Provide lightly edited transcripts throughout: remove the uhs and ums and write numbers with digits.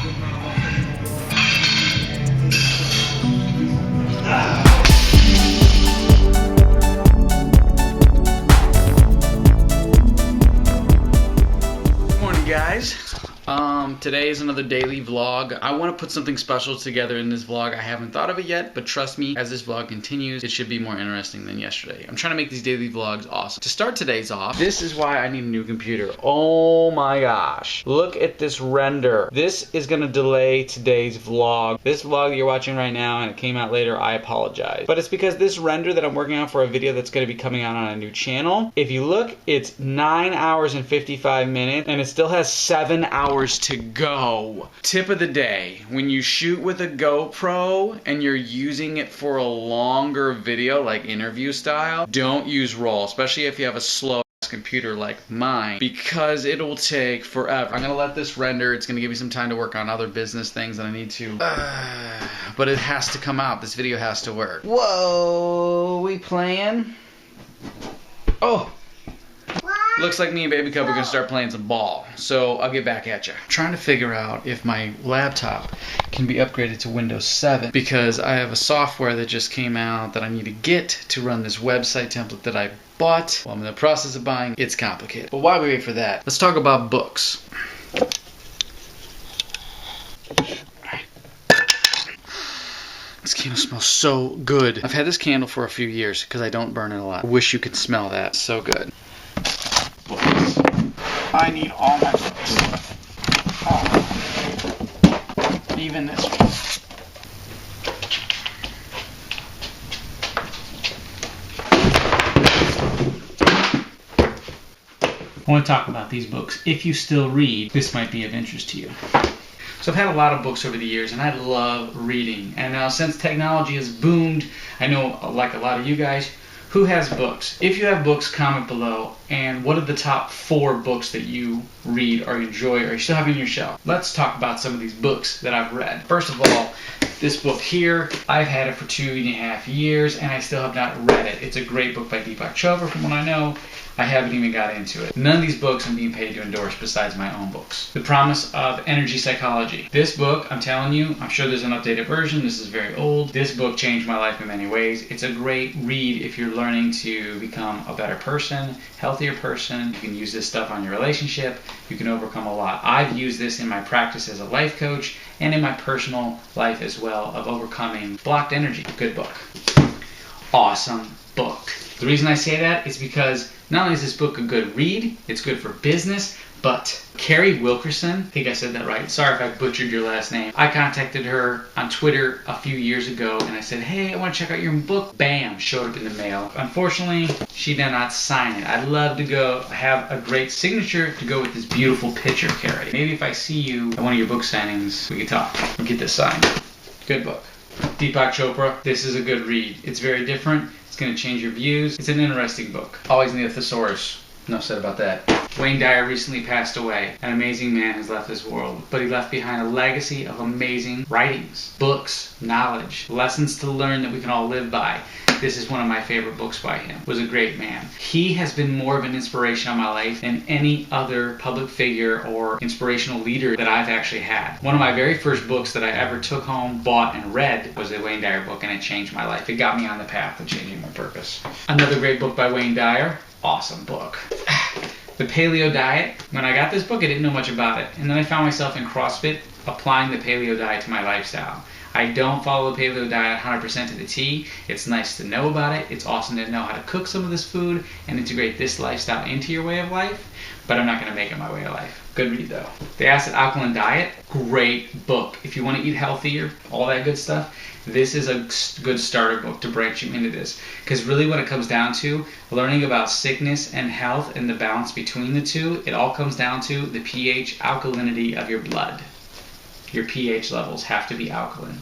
Good morning, guys. Today is another daily vlog. I want to put something special together in this vlog. I haven't thought of it yet, but trust me, as this vlog continues, it should be more interesting than yesterday. I'm trying to make these daily vlogs awesome. To start today's off, this is why I need a new computer. Oh my gosh. Look at this render. This is going to delay today's vlog. This vlog that you're watching right now, and it came out later, I apologize. But it's because this render that I'm working on for a video that's going to be coming out on a new channel, if you look, it's 9 hours and 55 minutes, and it still has 7 hours to go. Tip of the day, when you shoot with a GoPro and you're using it for a longer video, like interview style, don't use RAW, especially if you have a slow computer like mine, because it'll take forever. I'm gonna let this render. It's gonna give me some time to work on other business things that I need to, but it has to come out. This video has to work. Whoa, we playing? Oh, looks like me and Baby Cub are gonna start playing some ball. So I'll get back at you. I'm trying to figure out if my laptop can be upgraded to Windows 7 because I have a software that just came out that I need to get to run this website template that I bought. Well, I'm in the process of buying. It's complicated. But while we wait for that, let's talk about books. This candle smells so good. I've had this candle for a few years because I don't burn it a lot. I wish you could smell that. So good. Books. I need all my books. Oh. Even this one. I want to talk about these books. If you still read, this might be of interest to you. So I've had a lot of books over the years, and I love reading. And now since technology has boomed, I know, like a lot of you guys, who has books? If you have books, comment below. And what are the top 4 books that you read or enjoy or you still have in your shelf? Let's talk about some of these books that I've read. First of all, this book here, I've had it for 2.5 years and I still have not read it. It's a great book by Deepak Chopra from what I know. I haven't even got into it. None of these books I'm being paid to endorse besides my own books. The Promise of Energy Psychology. This book, I'm telling you, I'm sure there's an updated version. This is very old. This book changed my life in many ways. It's a great read if you're learning to become a better person, healthier person. You can use this stuff on your relationship. You can overcome a lot. I've used this in my practice as a life coach and in my personal life as well of overcoming blocked energy. Good book. Awesome book. The reason I say that is because not only is this book a good read, it's good for business, but Carrie Wilkerson, I think I said that right, sorry if I butchered your last name. I contacted her on Twitter a few years ago and I said, hey, I want to check out your book. Bam, showed up in the mail. Unfortunately, she did not sign it. I'd love to go have a great signature to go with this beautiful picture, Carrie. Maybe if I see you at one of your book signings, we can talk. We'll get this signed. Good book. Deepak Chopra, this is a good read. It's very different. It's going to change your views. It's an interesting book. Always need a thesaurus. Enough said about that. Wayne Dyer recently passed away. An amazing man has left this world, but he left behind a legacy of amazing writings, books, knowledge, lessons to learn that we can all live by. This is one of my favorite books by him. Was a great man. He has been more of an inspiration on my life than any other public figure or inspirational leader that I've actually had. One of my very first books that I ever took home, bought, and read was a Wayne Dyer book, and it changed my life. It got me on the path of changing my purpose. Another great book by Wayne Dyer. Awesome book. The Paleo Diet. When I got this book, I didn't know much about it. And then I found myself in CrossFit applying the Paleo Diet to my lifestyle. I don't follow the Paleo Diet 100% to the T. It's nice to know about it. It's awesome to know how to cook some of this food and integrate this lifestyle into your way of life. But I'm not going to make it my way of life. Good read though. The Acid Alkaline Diet. Great book. If you want to eat healthier, all that good stuff, this is a good starter book to branch you into this. Because really what it comes down to, learning about sickness and health and the balance between the two, it all comes down to the pH alkalinity of your blood. Your pH levels have to be alkaline.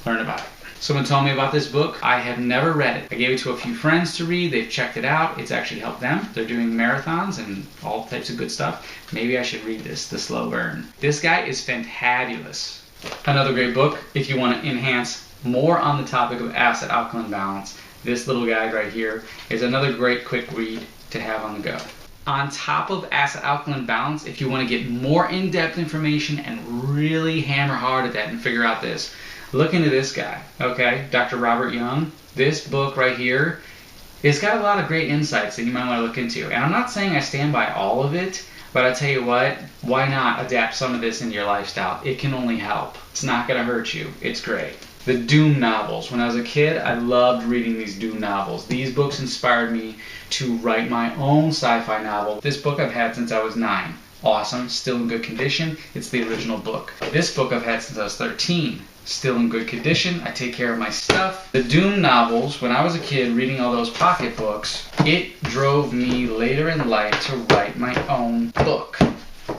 Learn about it. Someone told me about this book. I have never read it. I gave it to a few friends to read. They've checked it out. It's actually helped them. They're doing marathons and all types of good stuff. Maybe I should read this, The Slow Burn. This guy is fantabulous. Another great book, if you want to enhance more on the topic of acid-alkaline balance, this little guy right here is another great quick read to have on the go. on top of acid-alkaline balance, if you want to get more in-depth information and really hammer hard at that and figure out this, look into this guy, okay? Dr. Robert Young. This book right here, it's got a lot of great insights that you might want to look into. And I'm not saying I stand by all of it, but I tell you what, why not adapt some of this into your lifestyle? It can only help. It's not going to hurt you. It's great. The Doom novels. When I was a kid, I loved reading these Doom novels. These books inspired me to write my own sci-fi novel. This book I've had since I was 9. Awesome, still in good condition. It's the original book. This book I've had since I was 13. Still in good condition. I take care of my stuff. The Doom novels, when I was a kid reading all those pocket books, it drove me later in life to write my own book.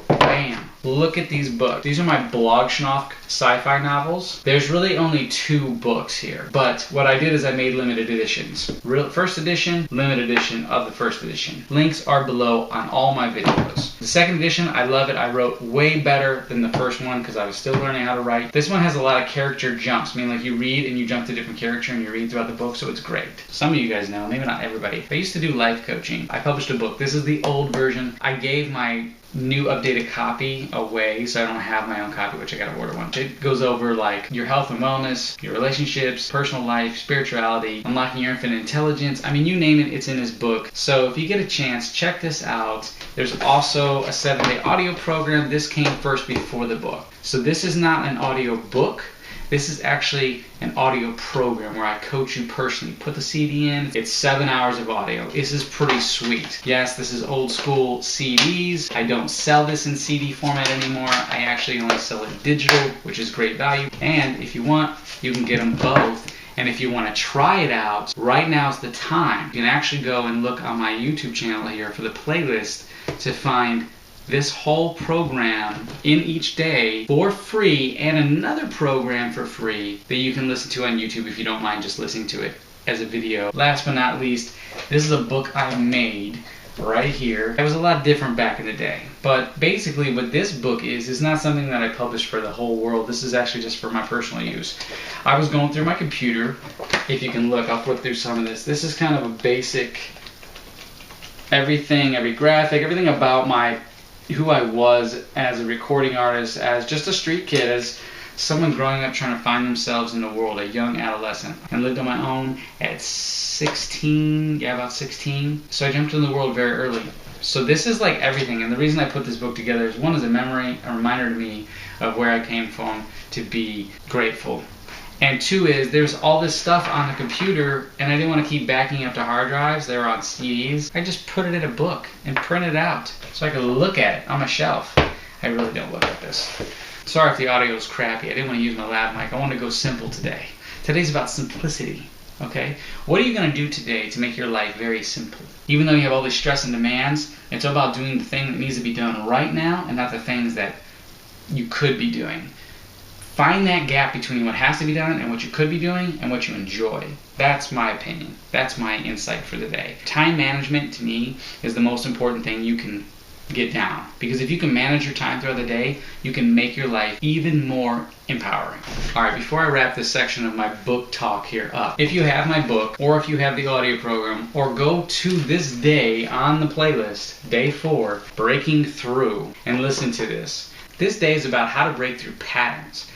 Bam. Look at these books. These are my blog schnock sci-fi novels. There's really only 2 books here, but what I did is I made limited editions. First edition, limited edition of the first edition. Links are below on all my videos. The second edition, I love it. I wrote way better than the first one because I was still learning how to write. This one has a lot of character jumps. I mean, like you read and you jump to a different character and you read throughout the book, so it's great. Some of you guys know, maybe not everybody. I used to do life coaching. I published a book. This is the old version. I gave my new updated copy away, so I don't have my own copy, which I gotta order one. It goes over like your health and wellness, your relationships, personal life, spirituality, unlocking your infinite intelligence. I mean, you name it, it's in this book. So if you get a chance, check this out. There's also a 7-day audio program. This came first before the book. So this is not an audio book. This is actually an audio program where I coach you personally. Put the CD in. It's 7 hours of audio. This is pretty sweet. Yes, this is old school CDs. I don't sell this in CD format anymore. I actually only sell it digital, which is great value. And if you want, you can get them both. And if you want to try it out, right now is the time. You can actually go and look on my YouTube channel here for the playlist to find this whole program in each day for free, and another program for free that you can listen to on YouTube if you don't mind just listening to it as a video. Last but not least, this is a book I made right here. It was a lot different back in the day, but basically what this book is not something that I published for the whole world. This is actually just for my personal use. I was going through my computer. If you can look, I'll flip through some of this. This is kind of a basic everything, every graphic, everything about who I was as a recording artist, as just a street kid, as someone growing up trying to find themselves in the world, a young adolescent. And lived on my own at 16, about 16. So I jumped into the world very early. So this is like everything, and the reason I put this book together is, one, is a memory, a reminder to me of where I came from, to be grateful. And 2 is, there's all this stuff on the computer, and I didn't want to keep backing up to hard drives. They were on CDs. I just put it in a book and print it out so I could look at it on my shelf. I really don't look at this. Sorry if the audio is crappy. I didn't want to use my lav mic. I want to go simple today. Today's about simplicity, okay? What are you going to do today to make your life very simple? Even though you have all this stress and demands, it's all about doing the thing that needs to be done right now and not the things that you could be doing. Find that gap between what has to be done and what you could be doing and what you enjoy. That's my opinion. That's my insight for the day. Time management, to me, is the most important thing you can get down. Because if you can manage your time throughout the day, you can make your life even more empowering. Alright, before I wrap this section of my book talk here up, if you have my book, or if you have the audio program, or go to this day on the playlist, day 4, Breaking Through, and listen to this. This day is about how to break through patterns.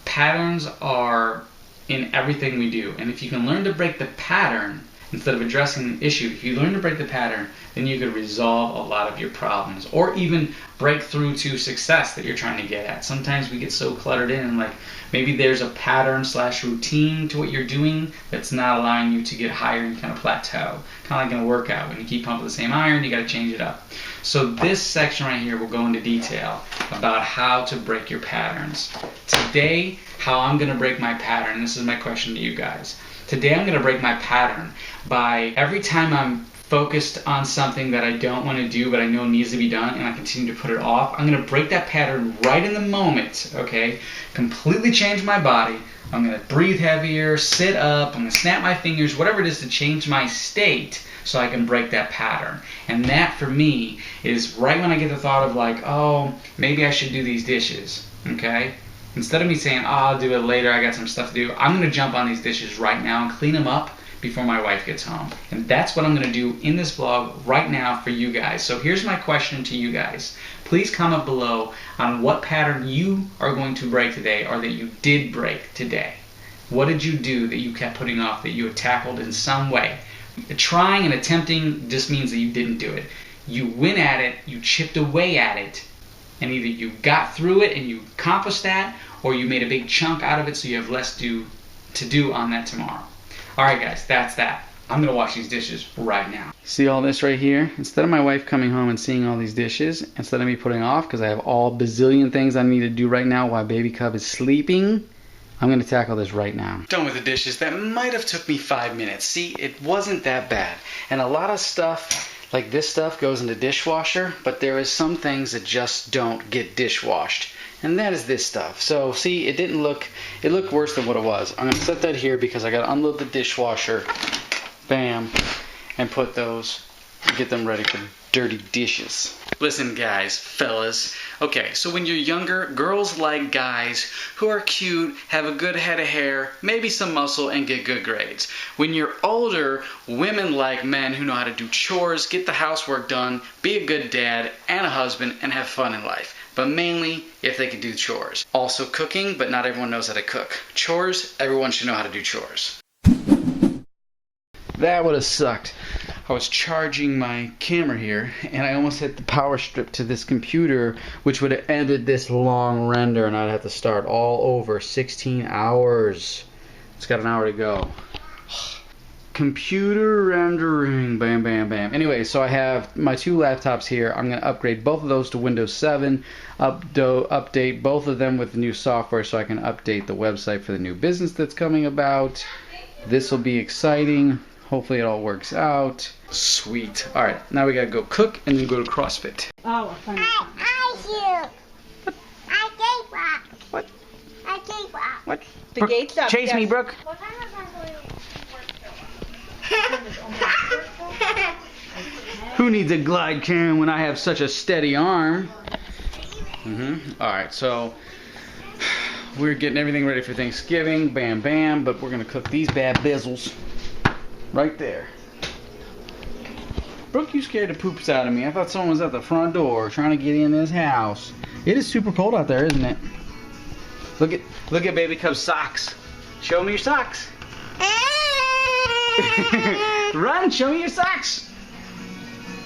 Patterns are in everything we do, and if you can learn to break the pattern instead of addressing the issue, if you learn to break the pattern, then you could resolve a lot of your problems, or even break through to success that you're trying to get at. Sometimes we get so cluttered in, and like maybe there's a pattern / routine to what you're doing that's not allowing you to get higher and kind of plateau. Kind of like in a workout, when you keep pumping the same iron, you got to change it up. So this section right here will go into detail about how to break your patterns. Today, how I'm going to break my pattern, this is my question to you guys. Today I'm going to break my pattern by every time I'm focused on something that I don't want to do but I know needs to be done and I continue to put it off, I'm going to break that pattern right in the moment, okay? Completely change my body. I'm going to breathe heavier, sit up, I'm going to snap my fingers, whatever it is to change my state so I can break that pattern. And that for me is right when I get the thought of like, oh, maybe I should do these dishes, okay? Instead of me saying, oh, I'll do it later, I got some stuff to do, I'm going to jump on these dishes right now and clean them up before my wife gets home. And that's what I'm going to do in this vlog right now for you guys. So here's my question to you guys. Please comment below on what pattern you are going to break today, or that you did break today. What did you do that you kept putting off, that you had tackled in some way? Trying and attempting just means that you didn't do it. You went at it, you chipped away at it, and either you got through it and you accomplished that, or you made a big chunk out of it so you have less to do on that tomorrow. Alright guys, that's that. I'm going to wash these dishes right now. See all this right here? Instead of my wife coming home and seeing all these dishes, instead of me putting off, because I have all bazillion things I need to do right now while baby cub is sleeping, I'm going to tackle this right now. Done with the dishes. That might have took me 5 minutes. See, it wasn't that bad. And a lot of stuff, like this stuff, goes in the dishwasher, but there is some things that just don't get dishwashed. And that is this stuff. So see, it looked worse than what it was. I'm going to set that here because I got to unload the dishwasher. Bam. And put those, get them ready for dirty dishes. Listen guys, fellas. Okay, so when you're younger, girls like guys who are cute, have a good head of hair, maybe some muscle, and get good grades. When you're older, women like men who know how to do chores, get the housework done, be a good dad and a husband, and have fun in life. But mainly if they can do chores. Also cooking, but not everyone knows how to cook. Chores, everyone should know how to do chores. That would have sucked. I was charging my camera here, and I almost hit the power strip to this computer, which would have ended this long render, and I'd have to start all over. 16 hours. It's got an hour to go. Computer rendering, bam, bam, bam. Anyway, so I have my two laptops here. I'm going to upgrade both of those to Windows 7, update both of them with the new software so I can update the website for the new business that's coming about. This will be exciting. Hopefully it all works out. Sweet. All right, now we got to go cook and then go to CrossFit. Oh, funny. I gave up. What? I gave up. What? The Brooke, gate's up. chase me, Brooke. What time is Who needs a glide cam when I have such a steady arm? Alright, so we're getting everything ready for Thanksgiving. Bam, bam. But we're going to cook these bad bizzles right there. Brooke, you scared the poops out of me. I thought someone was at the front door trying to get in this house. It is super cold out there, isn't it? Look at baby cub's socks. Show me your socks. Run, show me your socks.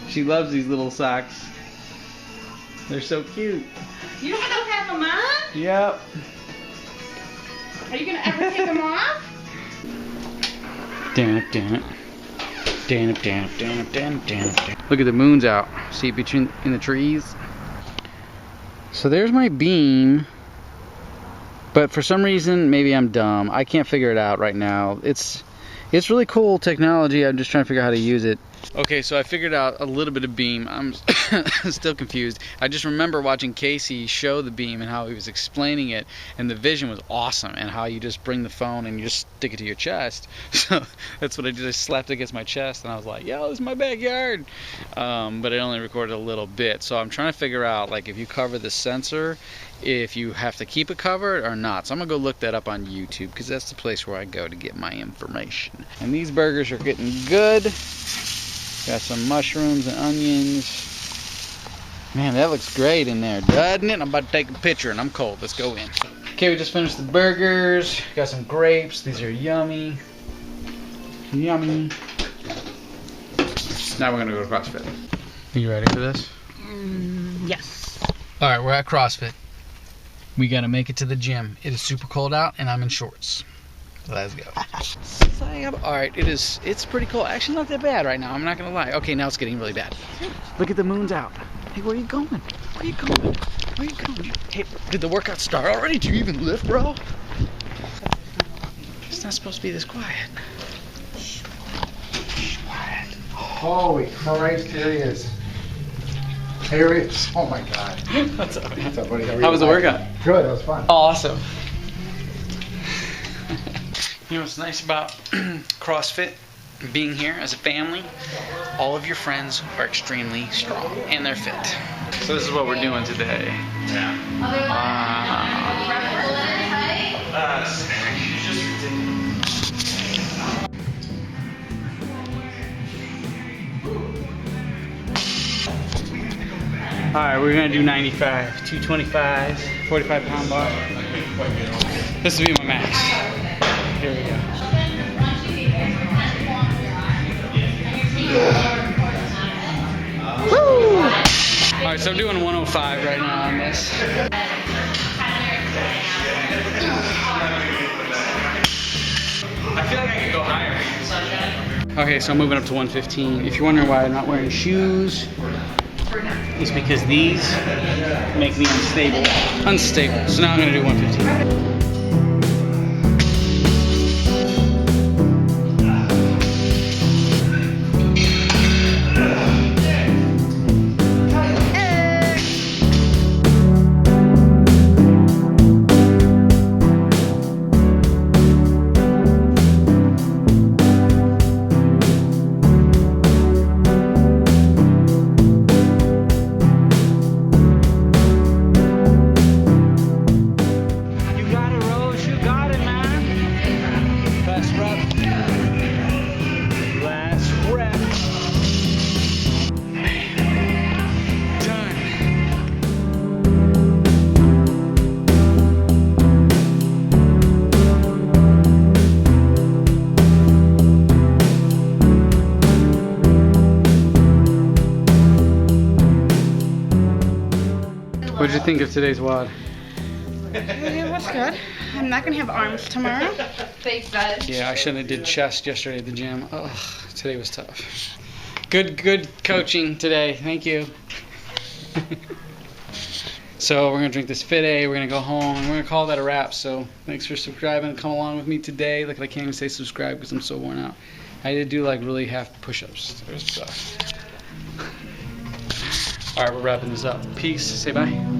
She loves these little socks. They're so cute. You still have them on? Yep. Are you going to ever take them off? Damn it, damn it. Damn it, damn it, damn it, damn it, damn it. Look at the moon's out. See between in the trees? So there's my beam. But for some reason, maybe I'm dumb. I can't figure it out right now. It's really cool technology. I'm just trying to figure out how to use it. Okay, so I figured out a little bit of beam. I'm still confused. I just remember watching Casey show the beam and how he was explaining it, and the vision was awesome, and how you just bring the phone and you just stick it to your chest. So that's what I did. I slapped it against my chest, and I was like, yo, this is my backyard. But it only recorded a little bit. So I'm trying to figure out, like, if you cover the sensor, if you have to keep it covered or not. So I'm going to go look that up on YouTube, because that's the place where I go to get my information. And these burgers are getting good. Got some mushrooms and onions. Man, that looks great in there, doesn't it? I'm about to take a picture, and I'm cold. Let's go in. Okay, we just finished the burgers. Got some grapes. These are yummy. Yummy. Now we're going to go to CrossFit. Are you ready for this? Yes. All right, we're at CrossFit. We got to make it to the gym. It is super cold out, and I'm in shorts. Let's go. Alright, it's pretty cold. Actually, not that bad right now. I'm not going to lie. Okay, now it's getting really bad. Look at the moon's out. Hey, where are you going? Where are you going? Where are you going? Hey, did the workout start already? Do you even lift, bro? It's not supposed to be this quiet. Shh, quiet. Holy Christ, here he is. Here he is. Oh my God. What's up? What's up, buddy? How was the workout? Good, it was fun. Awesome. You know what's nice about CrossFit, being here as a family? All of your friends are extremely strong and they're fit. So this is what we're doing today. Yeah. Alright, we're gonna do 95. 225s, 45-pound bar. This will be my max. Here we go. Woo! Alright, so I'm doing 105 right now on this. I feel like I could go higher. Okay, so I'm moving up to 115. If you're wondering why I'm not wearing shoes, it's because these make me unstable. So now I'm gonna do 115. What did you think of today's WOD? It was good. I'm not gonna have arms tomorrow. Thanks, guys. Yeah, I shouldn't have did chest yesterday at the gym. Ugh, today was tough. Good coaching today. Thank you. So we're gonna drink this Fit A. We're gonna go home. We're gonna call that a wrap. So thanks for subscribing and come along with me today. Look, I can't even say subscribe because I'm so worn out. I did do like really half push-ups. It was tough. All right, we're wrapping this up. Peace. Say bye.